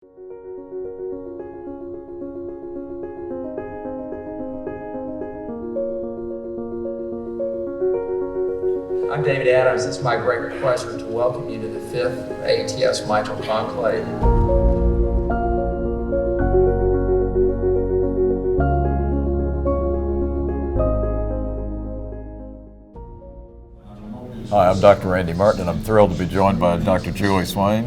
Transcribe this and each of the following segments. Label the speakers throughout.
Speaker 1: I'm David Adams. It's my great pleasure to welcome you to the 5th ATS Mitral Conclave.
Speaker 2: Hi, I'm Dr. Randy Martin, and I'm thrilled to be joined by Dr. Julie Swain.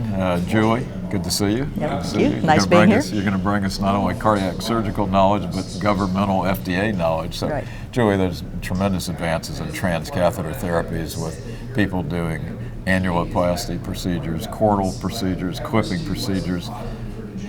Speaker 2: Julie, good to see you.
Speaker 3: Yeah,
Speaker 2: good to
Speaker 3: see you. Nice being here.
Speaker 2: You're going to bring us not only cardiac surgical knowledge, but governmental FDA knowledge. So,
Speaker 3: right.
Speaker 2: Julie, there's tremendous advances in transcatheter therapies with people doing annuloplasty procedures, chordal procedures, clipping procedures.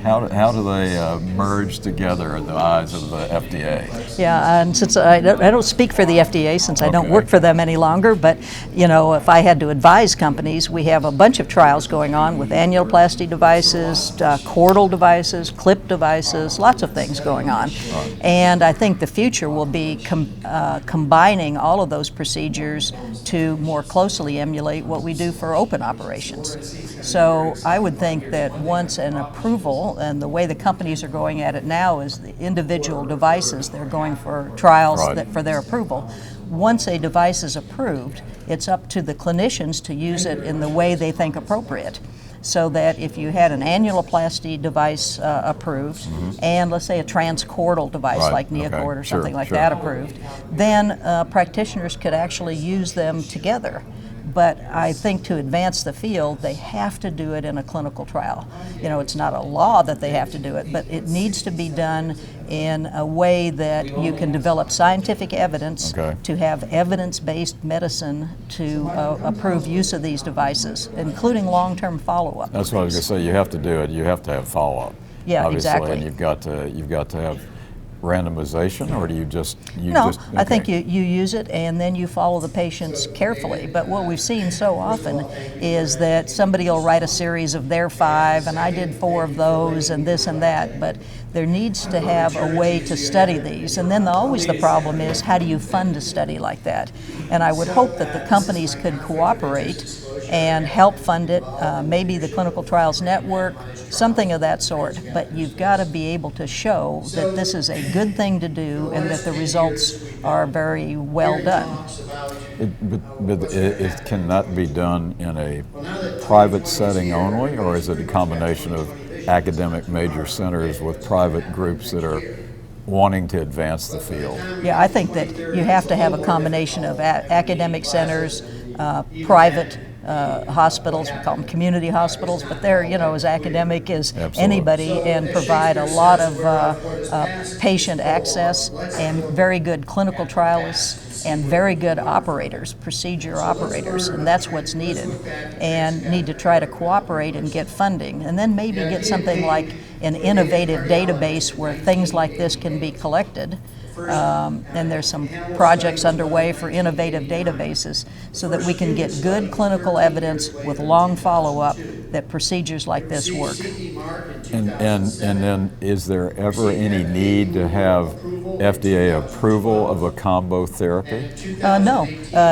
Speaker 2: How do they merge together in the eyes of the FDA?
Speaker 3: Yeah, and since I don't speak for the FDA since I don't work for them any longer, but you know, if I had to advise companies, we have a bunch of trials going on with annuloplasty devices, chordal devices, clip devices, lots of things going on.
Speaker 2: Right.
Speaker 3: And I think the future will be combining all of those procedures to more closely emulate what we do for open operations. So I would think that once an approval, and the way the companies are going at it now is the individual devices, they're going for trials for their approval. Once a device is approved, it's up to the clinicians to use it in the way they think appropriate. So that if you had an annuloplasty device approved, and let's say a transcordal device like NeoCord or something like that approved, then practitioners could actually use them together. But I think to advance the field, they have to do it in a clinical trial. You know, it's not a law that they have to do it, but it needs to be done in a way that you can develop scientific evidence to have evidence-based medicine to approve use of these devices, including long-term follow-up.
Speaker 2: That's what I was going to say. You have to do it. You have to have follow-up.
Speaker 3: Yeah,
Speaker 2: obviously,
Speaker 3: exactly.
Speaker 2: And you've got to have randomization, or do you just
Speaker 3: I think you use it and then you follow the patients carefully. But what we've seen so often is that somebody will write a series of their 5 and I did 4 of those and this and that, but there needs to have a way to study these. And then always the problem is, how do you fund a study like that? And I would hope that the companies could cooperate and help fund it, maybe the Clinical Trials Network, something of that sort. But you've got to be able to show that this is a good thing to do and that the results are very well done.
Speaker 2: But it cannot be done in a private setting only, or is it a combination of academic major centers with private groups that are wanting to advance the field?
Speaker 3: Yeah, I think that you have to have a combination of academic centers, private hospitals, we call them community hospitals, but they're, you know, as academic as anybody and provide a lot of patient access and very good clinical trialists and very good operators, procedure operators, and that's what's needed. And need to try to cooperate and get funding, and then maybe get something like an innovative database where things like this can be collected. And there's some projects underway for innovative databases so that we can get good clinical evidence with long follow-up that procedures like this work.
Speaker 2: And then is there ever any need to have FDA approval of a combo therapy?
Speaker 3: No,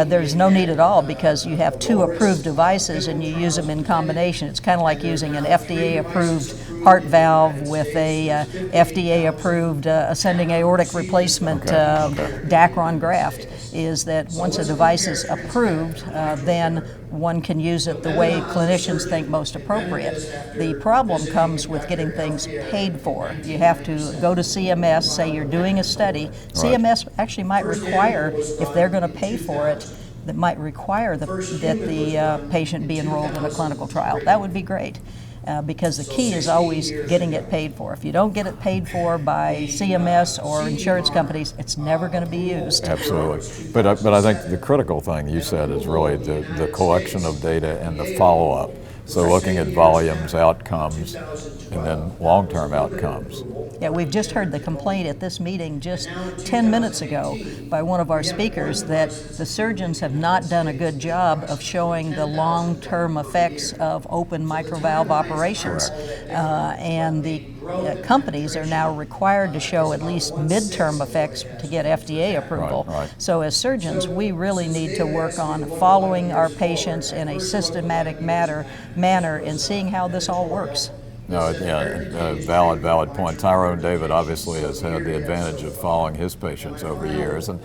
Speaker 3: there's no need at all, because you have 2 approved devices and you use them in combination. It's kind of like using an FDA-approved heart valve with a FDA-approved ascending aortic replacement Dacron graft. Is that once a device is approved, then one can use it the way clinicians think most appropriate. The problem comes with getting things paid for. You have to go to CMS, say you're doing a study. CMS actually might require, if they're going to pay for it, that might require that the patient be enrolled in a clinical trial. That would be great. Because the key is always getting it paid for. If you don't get it paid for by CMS or insurance companies, it's never going to be used.
Speaker 2: Absolutely. But I think the critical thing you said is really the collection of data and the follow-up. So looking at volumes, outcomes, and then long-term outcomes.
Speaker 3: Yeah, we've just heard the complaint at this meeting just 10 minutes ago by one of our speakers that the surgeons have not done a good job of showing the long-term effects of open mitral valve operations. And the companies are now required to show at least midterm effects to get FDA approval. So as surgeons, we really need to work on following our patients in a systematic manner and seeing how this all works.
Speaker 2: No, yeah, valid point. Tyrone David obviously has had the advantage of following his patients over years, and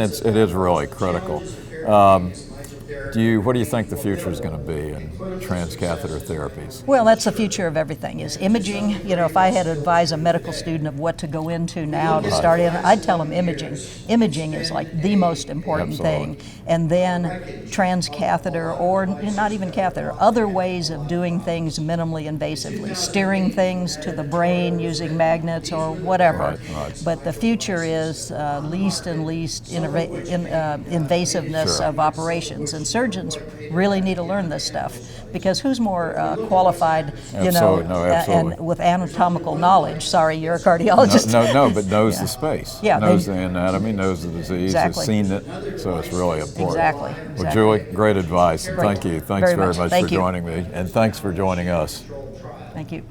Speaker 2: it is really critical. What do you think the future is going to be in transcatheter therapies?
Speaker 3: Well, that's the future of everything, is imaging. You know, if I had to advise a medical student of what to go into now to start in, I'd tell them imaging. Imaging is like the most important thing. And then transcatheter, or not even catheter, other ways of doing things minimally invasively, steering things to the brain using magnets or whatever.
Speaker 2: Right.
Speaker 3: But the future is least and least invasiveness of operations. And surgeons really need to learn this stuff, because who's more qualified, and with anatomical knowledge? Sorry, you're a cardiologist.
Speaker 2: No, but knows the space,
Speaker 3: Yeah,
Speaker 2: knows the anatomy, knows the disease, has seen it, so it's really important.
Speaker 3: Exactly.
Speaker 2: Well, Julie, great advice, and
Speaker 3: Great.
Speaker 2: thank you. Thanks very much for
Speaker 3: Thank you.
Speaker 2: joining me, and thanks for joining us.
Speaker 3: Thank you.